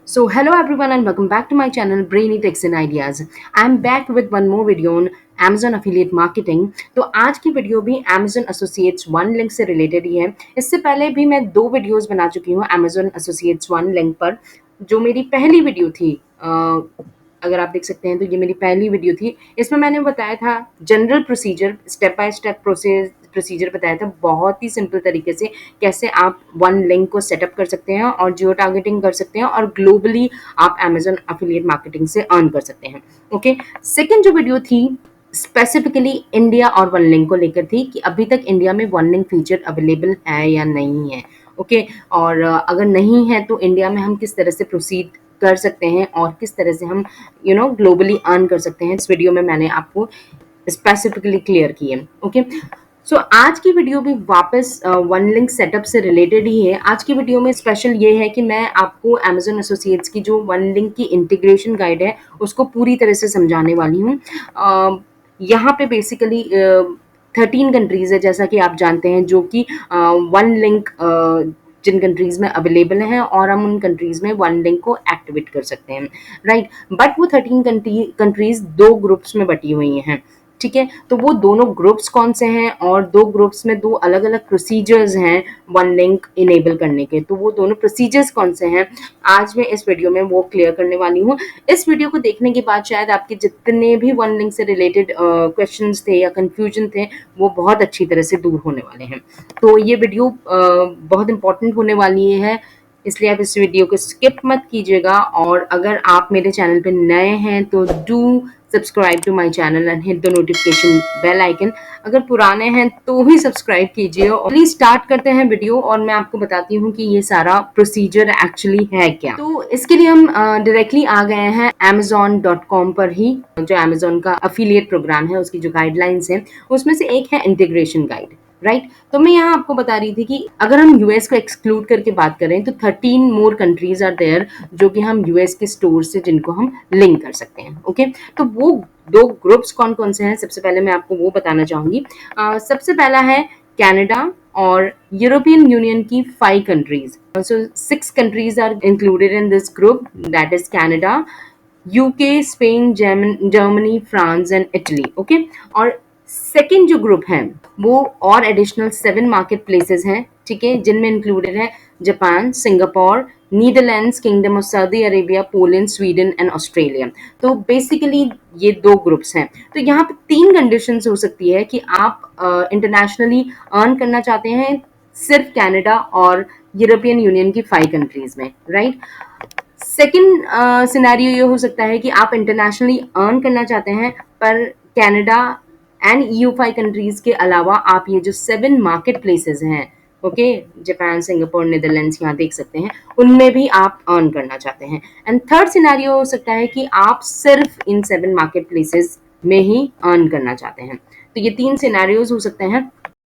So hello everyone and welcome back to my channel Brainy Techs and Ideas. I'm back with one more video on Amazon affiliate marketing. तो आज की video भी Amazon Associates One link से related ही है। इससे पहले भी मैं दो वीडियोस बना चुकी हूँ Amazon Associates One लिंक पर। जो मेरी पहली वीडियो थी, अगर आप देख सकते हैं तो ये मेरी पहली वीडियो थी। इसमें मैंने बताया था general procedure, step by step procedure बताया था, बहुत ही सिंपल तरीके से कैसे आप वन लिंक को सेटअप कर सकते हैं और जियो टारगेटिंग कर सकते हैं और ग्लोबली आप अमेजन एफिलिएट मार्केटिंग से अर्न कर सकते हैं। ओके, सेकंड जो वीडियो थी स्पेसिफिकली इंडिया और वन लिंक को लेकर थी कि अभी तक इंडिया में वन लिंक फीचर अवेलेबल है या नहीं है। ओके, और अगर नहीं है तो इंडिया में हम किस तरह से प्रोसीड कर सकते हैं और किस तरह से हम ग्लोबली अर्न कर सकते हैं। इस वीडियो में मैंने आपको स्पेसिफिकली क्लियर की है। ओके, सो आज की वीडियो भी वापस वन लिंक सेटअप से रिलेटेड ही है। आज की वीडियो में स्पेशल ये है कि मैं आपको अमेजन एसोसिएट्स की जो वन लिंक की इंटीग्रेशन गाइड है उसको पूरी तरह से समझाने वाली हूँ। यहाँ पे बेसिकली 13 कंट्रीज है, जैसा कि आप जानते हैं, जो कि वन लिंक जिन कंट्रीज में अवेलेबल हैं और हम उन कंट्रीज में वन लिंक को एक्टिवेट कर सकते हैं, राइट। बट वो 13 कंट्रीज दो ग्रुप्स में बटी हुई हैं, ठीक है। तो वो दोनों ग्रुप्स कौन से हैं और दो ग्रुप्स में दो अलग अलग प्रोसीजर्स हैं वन लिंक इनेबल करने के, तो वो दोनों प्रोसीजर्स कौन से हैं आज मैं इस वीडियो में वो क्लियर करने वाली हूँ। इस वीडियो को देखने के बाद शायद आपके जितने भी वन लिंक से रिलेटेड क्वेश्चंस थे या कंफ्यूजन थे वो बहुत अच्छी तरह से दूर होने वाले हैं। तो ये वीडियो बहुत इंपॉर्टेंट होने वाली है, इसलिए आप इस वीडियो को स्किप मत कीजिएगा। और अगर आप मेरे चैनल पे नए हैं तो do subscribe to my channel and hit the notification bell icon. अगर पुराने हैं तो भी सब्सक्राइब कीजिए। और प्लीज स्टार्ट करते हैं वीडियो और मैं आपको बताती हूँ कि ये सारा प्रोसीजर एक्चुअली है क्या। तो इसके लिए हम डायरेक्टली आ गए हैं amazon.com पर ही। जो अमेजोन का अफिलिएट प्रोग्राम है उसकी जो गाइडलाइंस है उसमें से एक है इंटीग्रेशन गाइड, राइट। तो मैं यहाँ आपको बता रही थी कि अगर हम यूएस को एक्सक्लूड करके बात करें तो 13 मोर कंट्रीज आर देयर जो कि हम यूएस के स्टोर से जिनको हम लिंक कर सकते हैं। ओके, तो वो दो ग्रुप्स कौन कौन से हैं सबसे पहले मैं आपको वो बताना चाहूंगी। सबसे पहला है कनाडा और यूरोपियन यूनियन की 5 countries. So 6 countries are included in this group, that is Canada, UK, Spain, Germany, France and Italy. Okay, और सेकेंड जो ग्रुप है वो और एडिशनल 7 मार्केट प्लेसेस हैं, ठीक है, जिनमें इंक्लूडेड है Japan, Singapore, Netherlands, kingdom of Saudi Arabia, Poland, Sweden and Australia. तो बेसिकली ये दो ग्रुप्स हैं। तो यहाँ पे 3 कंडीशंस हो सकती है कि आप इंटरनेशनली अर्न करना चाहते हैं सिर्फ कनाडा और यूरोपियन यूनियन की 5 कंट्रीज में, राइट। सेकेंड सिनेरियो ये हो सकता है कि आप इंटरनेशनली अर्न करना चाहते हैं पर कनाडा एंड EU5 कंट्रीज के अलावा आप ये जो 7 मार्केट प्लेसेस हैं, ओके, जापान, सिंगापुर, नीदरलैंड्स, यहाँ देख सकते हैं, उनमें भी आप अर्न करना चाहते हैं। एंड थर्ड सिनेरियो हो सकता है कि आप सिर्फ इन 7 मार्केट प्लेसेस में ही अर्न करना चाहते हैं। तो ये 3 सिनेरियोज हो सकते हैं।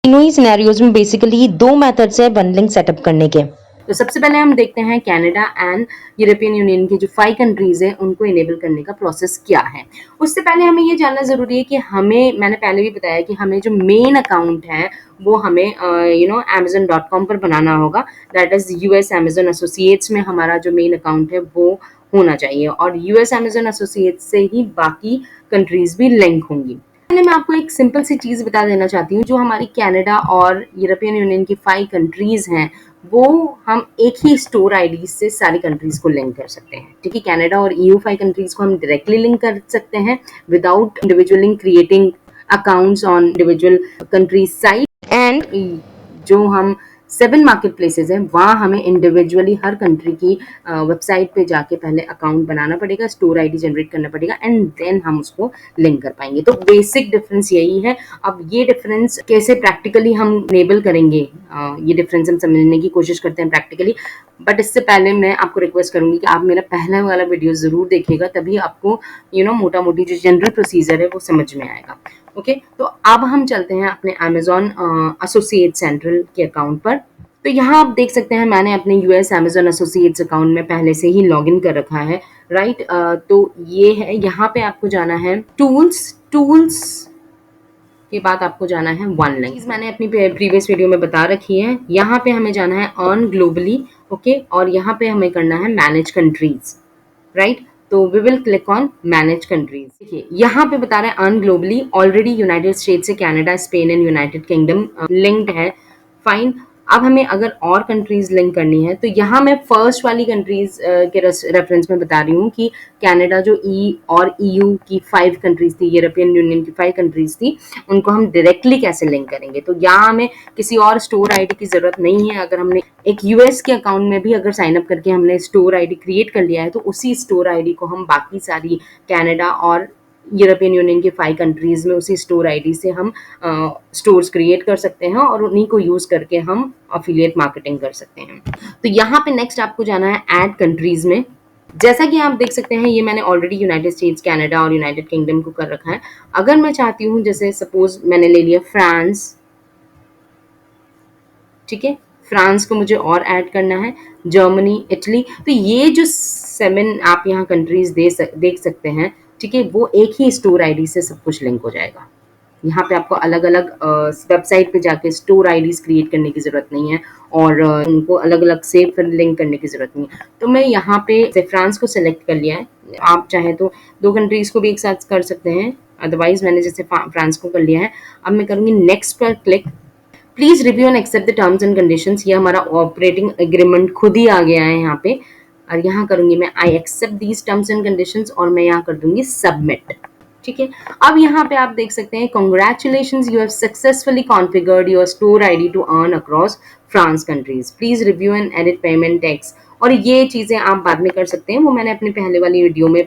तीनों ही सिनेरियोज में बेसिकली 2 मेथड्स है वन लिंक सेटअप करने के। तो सबसे पहले हम देखते हैं कनाडा एंड यूरोपियन यूनियन की जो 5 कंट्रीज हैं उनको इनेबल करने का प्रोसेस क्या है। उससे पहले हमें ये जानना ज़रूरी है कि हमें, मैंने पहले भी बताया कि हमें जो मेन अकाउंट है वो हमें amazon.com पर बनाना होगा, that is US Amazon associates में हमारा जो मेन अकाउंट है वो होना चाहिए और US अमेजन एसोसिएट्स से ही बाकी कंट्रीज भी लिंक होंगी। पहले मैं आपको एक सिंपल सी चीज़ बता देना चाहती हूँ, जो हमारी कनाडा और यूरोपियन यूनियन की 5 कंट्रीज़ हैं वो हम एक ही स्टोर आईडी से सारी कंट्रीज को लिंक कर सकते हैं, ठीक है। कनाडा और EU5 कंट्रीज को हम डायरेक्टली लिंक कर सकते हैं without individually creating accounts on individual countries site. And जो हम 7 मार्केट प्लेसेस हैं वहाँ हमें इंडिविजुअली हर कंट्री की वेबसाइट पे जाके पहले अकाउंट बनाना पड़ेगा, स्टोर आईडी जनरेट करना पड़ेगा एंड देन हम उसको लिंक कर पाएंगे। तो बेसिक डिफरेंस यही है। अब ये डिफरेंस कैसे प्रैक्टिकली हम इनेबल करेंगे, ये डिफरेंस हम समझने की कोशिश करते हैं प्रैक्टिकली। बट इससे पहले मैं आपको रिक्वेस्ट करूंगी कि आप मेरा पहला वाला वीडियो ज़रूर देखिएगा, तभी आपको मोटा मोटी जो जनरल प्रोसीजर है वो समझ में आएगा। ओके, तो अब हम चलते हैं अपने अमेजॉन एसोसिएट सेंट्रल के अकाउंट पर। तो यहाँ आप देख सकते हैं मैंने अपने US अमेजॉन एसोसिएट्स अकाउंट में पहले से ही लॉगिन कर रखा है, राइट। तो ये है, यहाँ पे आपको जाना है टूल्स के बाद आपको जाना है वन लिंक। मैंने अपनी प्रीवियस वीडियो में बता रखी है। यहाँ पे हमें जाना है अर्न ग्लोबली, ओके, और यहाँ पे हमें करना है मैनेज कंट्रीज, राइट। तो we will click on manage countries. देखिए यहाँ पे बता रहा है earn globally, already United States से Canada, Spain and United Kingdom linked है, फाइन। अब हमें अगर और कंट्रीज लिंक करनी है तो यहाँ मैं फर्स्ट वाली कंट्रीज के रेफरेंस में बता रही हूँ कि कनाडा जो और ईयू की 5 कंट्रीज थी, यूरोपियन यूनियन की 5 कंट्रीज थी, उनको हम डायरेक्टली कैसे लिंक करेंगे। तो यहाँ हमें किसी और स्टोर आईडी की जरूरत नहीं है। अगर हमने एक यूएस के अकाउंट में भी अगर साइन अप करके हमने स्टोर आईडी क्रिएट कर लिया है तो उसी स्टोर आईडी को हम बाकी सारी कनाडा और यूरोपियन यूनियन की 5 कंट्रीज में उसी स्टोर आईडी से हम स्टोर्स क्रिएट कर सकते हैं और उन्हीं को यूज करके हम अफिलिएट मार्केटिंग कर सकते हैं। तो यहाँ पे नेक्स्ट आपको जाना है ऐड कंट्रीज में। जैसा कि आप देख सकते हैं ये मैंने ऑलरेडी यूनाइटेड स्टेट्स, कनाडा और यूनाइटेड किंगडम को कर रखा है। अगर मैं चाहती हूँ, जैसे सपोज मैंने ले लिया फ्रांस, ठीक है, फ्रांस को मुझे और ऐड करना है, जर्मनी, इटली, तो ये जो 7 आप यहाँ कंट्रीज देख सकते हैं, ठीक है, वो एक ही स्टोर आईडी से सब कुछ लिंक हो जाएगा। यहाँ पे आपको अलग अलग वेबसाइट पे जाके स्टोर आईडीज क्रिएट करने की जरूरत नहीं है और उनको अलग अलग से फिर लिंक करने की जरूरत नहीं है। तो मैं यहाँ पे फ्रांस को सिलेक्ट कर लिया है, आप चाहे तो 2 कंट्रीज को भी एक साथ कर सकते हैं, अदरवाइज मैंने जैसे फ्रांस को कर लिया है। अब मैं करूँगी नेक्स्ट पर click. Please review and accept the terms and conditions. ये हमारा ऑपरेटिंग एग्रीमेंट खुद ही आ गया है यहाँ पे, और यहाँ करूंगी मैं I accept these terms and conditions और मैं यहाँ कर दूंगी सबमिट, ठीक है। अब यहाँ पे आप देख सकते हैं congratulations, you have successfully configured your store ID to earn across France countries, please review and edit payment tax. और ये चीजें आप बाद में कर सकते हैं, वो मैंने अपने पहले वाली वीडियो में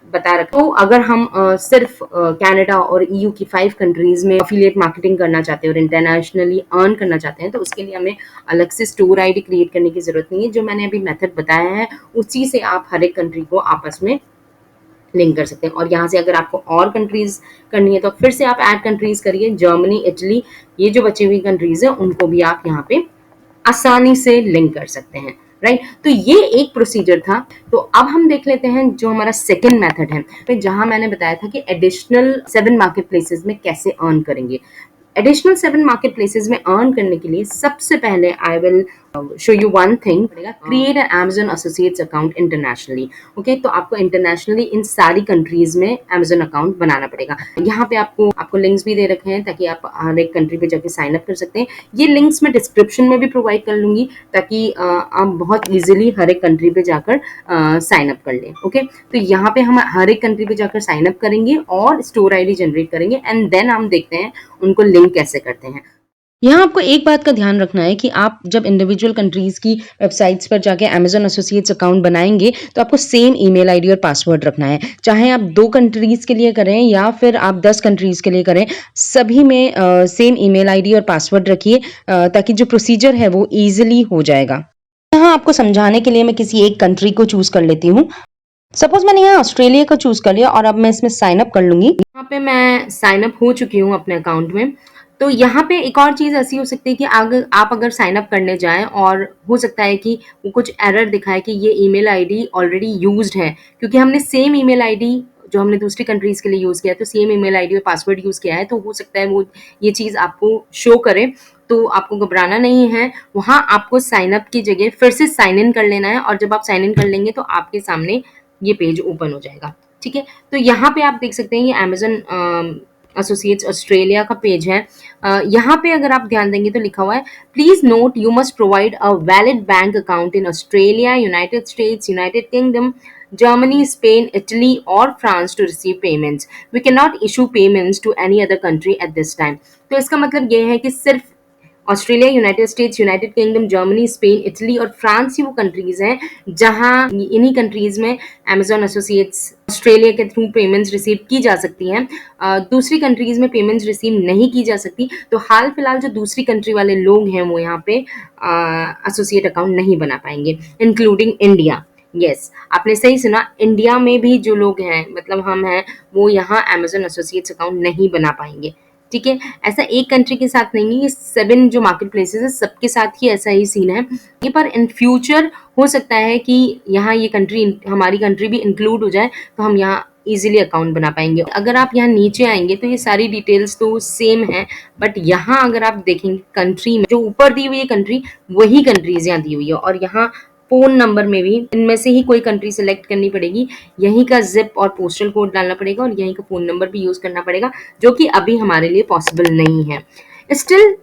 बता रखा। तो अगर हम सिर्फ कनाडा और ईयू की 5 कंट्रीज में अफिलिएट मार्केटिंग करना चाहते हैं और इंटरनेशनली अर्न करना चाहते हैं तो उसके लिए हमें अलग से स्टोर आईडी क्रिएट करने की जरूरत नहीं है। जो मैंने अभी मेथड बताया है उसी से आप हर एक कंट्री को आपस में लिंक कर सकते हैं। और यहाँ से अगर आपको और कंट्रीज करनी है तो फिर से आप ऐड कंट्रीज करिए, जर्मनी, इटली, ये जो बची हुई कंट्रीज है उनको भी आप यहाँ पे आसानी से लिंक कर सकते हैं, राइट। तो ये एक प्रोसीजर था। तो अब हम देख लेते हैं जो हमारा सेकंड मेथड है, तो जहां मैंने बताया था कि एडिशनल 7 मार्केट प्लेसेस में कैसे अर्न करेंगे। एडिशनल 7 मार्केट प्लेसेस में अर्न करने के लिए सबसे पहले I will show you one thing, create an Amazon associates account internationally. Okay, तो आपको इंटरनेशनली इन सारी कंट्रीज में Amazon अकाउंट बनाना पड़ेगा। यहाँ पे आपको लिंक्स भी दे रखे हैं ताकि आप हर एक कंट्री पे जाके साइन अप कर सकते हैं। ये लिंक्स मैं डिस्क्रिप्शन में भी प्रोवाइड कर लूंगी ताकि आप बहुत इजीली हर एक कंट्री पे जाकर साइन अप कर लें। ओके, तो यहाँ पे हम हर एक कंट्री पे जाकर साइन अप करेंगे और स्टोर आईडी जनरेट करेंगे एंड देन हम देखते हैं उनको लिंक कैसे करते हैं। यहाँ आपको एक बात का ध्यान रखना है कि आप जब इंडिविजुअल कंट्रीज की वेबसाइट्स पर जाके Amazon एसोसिएट्स अकाउंट बनाएंगे तो आपको सेम ईमेल आईडी और पासवर्ड रखना है। चाहे आप 2 कंट्रीज के लिए करें या फिर आप 10 कंट्रीज के लिए करें, सभी में सेम ईमेल आईडी और पासवर्ड रखिए ताकि जो प्रोसीजर है वो ईजिली हो जाएगा। यहाँ आपको समझाने के लिए मैं किसी एक कंट्री को चूज कर लेती हूँ। सपोज मैंने यहाँ ऑस्ट्रेलिया को चूज कर लिया और अब मैं इसमें साइन अप कर लूंगी। यहाँ पे मैं साइन अप हो चुकी हूँ अपने अकाउंट में। तो यहाँ पे एक और चीज़ ऐसी हो सकती है कि आप अगर साइन अप करने जाएं और हो सकता है कि वो कुछ एरर दिखाए कि ये ईमेल आईडी ऑलरेडी यूज्ड है, क्योंकि हमने सेम ईमेल आईडी जो हमने दूसरी कंट्रीज के लिए यूज़ किया है तो सेम ईमेल आईडी और पासवर्ड यूज़ किया है, तो हो सकता है वो ये चीज़ आपको शो करे। तो आपको घबराना नहीं है, वहाँ आपको साइन अप की जगह फिर से साइन इन कर लेना है और जब आप साइन इन कर लेंगे तो आपके सामने ये पेज ओपन हो जाएगा, ठीक है। तो यहाँ पे आप देख सकते हैं ये Amazon एसोसिएट्स ऑस्ट्रेलिया का पेज है। यहाँ पे अगर आप ध्यान देंगे तो लिखा हुआ है, please note you must provide a valid bank account in Australia, United states, United kingdom, Germany, Spain, Italy or France to receive payments. We cannot issue payments to any other country at this time. तो इसका मतलब ये है कि सिर्फ Australia, United states, United kingdom, Germany, Spain, Italy और France ही वो countries हैं जहां इन्हीं कंट्रीज में Amazon एसोसिएट्स ऑस्ट्रेलिया के थ्रू पेमेंट्स रिसीव की जा सकती हैं। दूसरी कंट्रीज में पेमेंट्स रिसीव नहीं की जा सकती। तो हाल फिलहाल जो दूसरी कंट्री वाले लोग हैं वो यहाँ पे एसोसिएट अकाउंट नहीं बना पाएंगे, इंक्लूडिंग इंडिया। यस, आपने सही सुना, इंडिया में भी जो लोग हैं, मतलब हम हैं, वो यहाँ Amazon एसोसिएट्स अकाउंट नहीं बना पाएंगे, ठीक है। ऐसा एक कंट्री के साथ नहीं है, ये 7 जो मार्केट प्लेसेस है सबके साथ ही ऐसा ही सीन है। ये पर इन फ्यूचर हो सकता है कि यहाँ ये कंट्री, हमारी कंट्री भी इंक्लूड हो जाए तो हम यहाँ इजीली अकाउंट बना पाएंगे। अगर आप यहाँ नीचे आएंगे तो ये सारी डिटेल्स तो सेम है, बट यहाँ अगर आप देखेंगे कंट्री में जो ऊपर दी हुई है कंट्री, वही कंट्रीज यहाँ दी हुई है और यहाँ फ़ोन नंबर में भी इनमें से ही कोई कंट्री सेलेक्ट करनी पड़ेगी, यहीं का ज़िप और पोस्टल कोड डालना पड़ेगा और यहीं का फ़ोन नंबर भी यूज़ करना पड़ेगा, जो कि अभी हमारे लिए पॉसिबल नहीं है। Still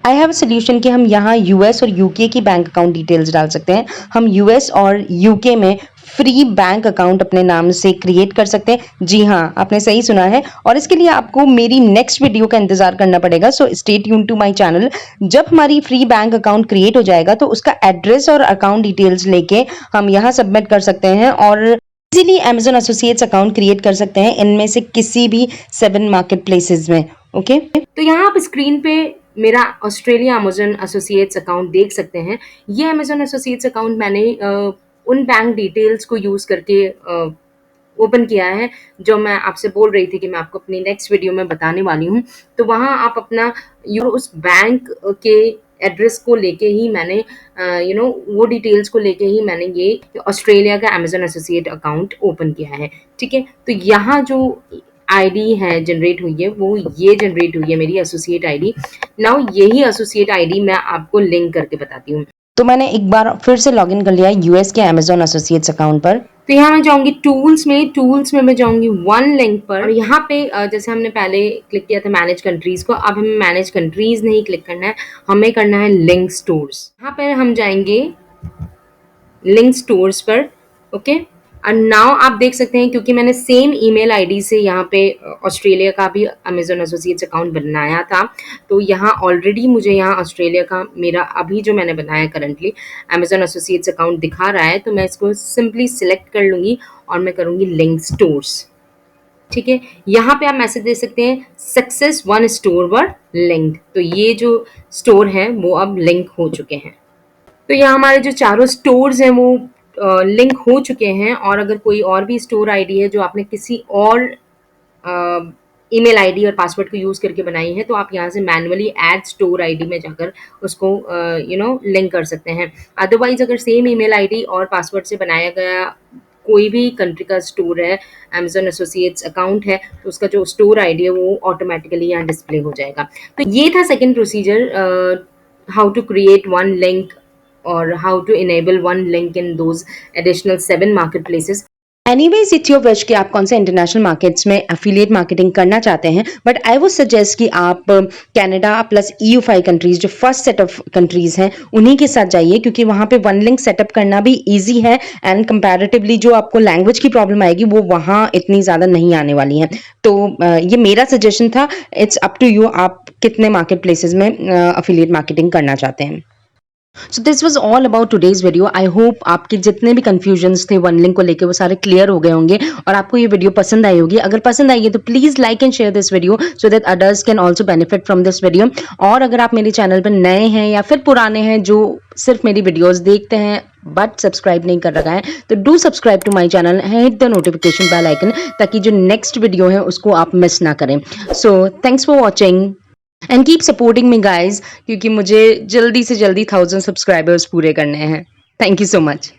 I have a solution कि हम यहाँ यूएस और यूके की बैंक अकाउंट डिटेल्स डाल सकते हैं। हम यूएस और यूके में फ्री बैंक अकाउंट अपने नाम से क्रिएट कर सकते हैं। जी हाँ, आपने सही सुना है और इसके लिए आपको मेरी नेक्स्ट वीडियो का इंतजार करना पड़ेगा। So stay tune to my channel. जब हमारी फ्री बैंक अकाउंट क्रिएट हो जाएगा तो उसका एड्रेस और अकाउंट डिटेल्स लेके हम यहाँ सबमिट कर सकते हैं और easily Amazon associates account create कर सकते हैं इनमें से किसी भी 7 मार्केट प्लेसेस में। ओके तो यहाँ आप स्क्रीन पे मेरा ऑस्ट्रेलिया अमेजन एसोसिएट्स अकाउंट देख सकते हैं। ये अमेजन एसोसिएट्स अकाउंट मैंने उन बैंक डिटेल्स को यूज़ करके ओपन किया है, जो मैं आपसे बोल रही थी कि मैं आपको अपनी नेक्स्ट वीडियो में बताने वाली हूँ। तो वहाँ आप अपना उस बैंक के एड्रेस को लेके ही मैंने वो डिटेल्स को लेके ही मैंने ये ऑस्ट्रेलिया का अमेजन एसोसिएट अकाउंट ओपन किया है। ठीक है, तो यहाँ जो आईडी है जनरेट हुई है वो ये जनरेट हुई है मेरी एसोसिएट आईडी। नाउ यही एसोसिएट आईडी मैं आपको लिंक करके बताती हूँ। तो मैंने एक बार फिर से लॉगिन कर लिया यूएस के Amazon एसोसिएट्स अकाउंट पर। तो यहाँ मैं जाऊँगी टूल्स में मैं जाऊँगी वन लिंक पर और यहाँ पे जैसे हमने पहले क्लिक किया था मैनेज कंट्रीज़ को, अब हमें मैनेज कंट्रीज़ नहीं क्लिक करना है, हमें करना है लिंक स्टोर्स। यहाँ पर हम जाएंगे लिंक स्टोर्स पर। ओके, और नाउ आप देख सकते हैं क्योंकि मैंने सेम ईमेल आईडी से यहाँ पे ऑस्ट्रेलिया का भी अमेजन एसोसिएट्स अकाउंट बनाया था, तो यहाँ ऑलरेडी मुझे यहाँ ऑस्ट्रेलिया का मेरा अभी जो मैंने बनाया करंटली अमेजन एसोसिएट्स अकाउंट दिखा रहा है। तो मैं इसको सिंपली सिलेक्ट कर लूँगी और मैं करूँगी लिंक स्टोर्स। ठीक है, यहाँ पे आप मैसेज दे सकते हैं सक्सेस वन स्टोर वर लिंक्ड। तो ये जो स्टोर है वो अब लिंक हो चुके हैं। तो यहाँ हमारे जो चारों स्टोर्स हैं वो लिंक हो चुके हैं, और अगर कोई और भी स्टोर आईडी है जो आपने किसी और ईमेल आईडी और पासवर्ड को यूज़ करके बनाई है, तो आप यहाँ से मैनुअली ऐड स्टोर आईडी में जाकर उसको लिंक कर सकते हैं। अदरवाइज अगर सेम ईमेल आईडी और पासवर्ड से बनाया गया कोई भी कंट्री का स्टोर है, अमेजन एसोसिएट्स अकाउंट है, तो उसका जो स्टोर आईडी है वो ऑटोमेटिकली यहाँ डिस्प्ले हो जाएगा। तो ये था second procedure, how to create one link or how to enable one link in those additional 7 marketplaces. Anyways it's your wish कि आप कौन से इंटरनेशनल मार्केट्स में एफिलिएट मार्केटिंग करना चाहते हैं, बट आई वुड सजेस्ट कि आप कनाडा प्लस EU5 कंट्रीज जो फर्स्ट सेट ऑफ कंट्रीज हैं उन्हीं के साथ जाइए, क्योंकि वहां पे वन लिंक सेटअप करना भी इजी है एंड कंपैरेटिवली जो आपको लैंग्वेज की प्रॉब्लम आएगी वो वहां इतनी ज्यादा नहीं आने वाली है। तो ये मेरा सजेशन था, इट्स अप टू यू आप कितने मार्केट प्लेसेस में एफिलिएट मार्केटिंग करना चाहते हैं। So this was all about today's video. I hope आपके जितने भी कंफ्यूजन्स थे वन लिंक को लेकर वो सारे क्लियर हो गए होंगे और आपको ये वीडियो पसंद आई होगी। अगर पसंद आई है तो please like and share this video so that others can also benefit from this video. और अगर आप मेरे चैनल पर नए हैं या फिर पुराने हैं जो सिर्फ मेरी वीडियोज देखते हैं बट सब्सक्राइब नहीं कर रखा है, तो do subscribe to my channel, hit the notification bell icon ताकि जो नेक्स्ट वीडियो है उसको आप मिस ना करें। So thanks for watching and keep supporting me guys, क्योंकि मुझे जल्दी से जल्दी 1000 सब्सक्राइबर्स पूरे करने हैं। Thank you so much.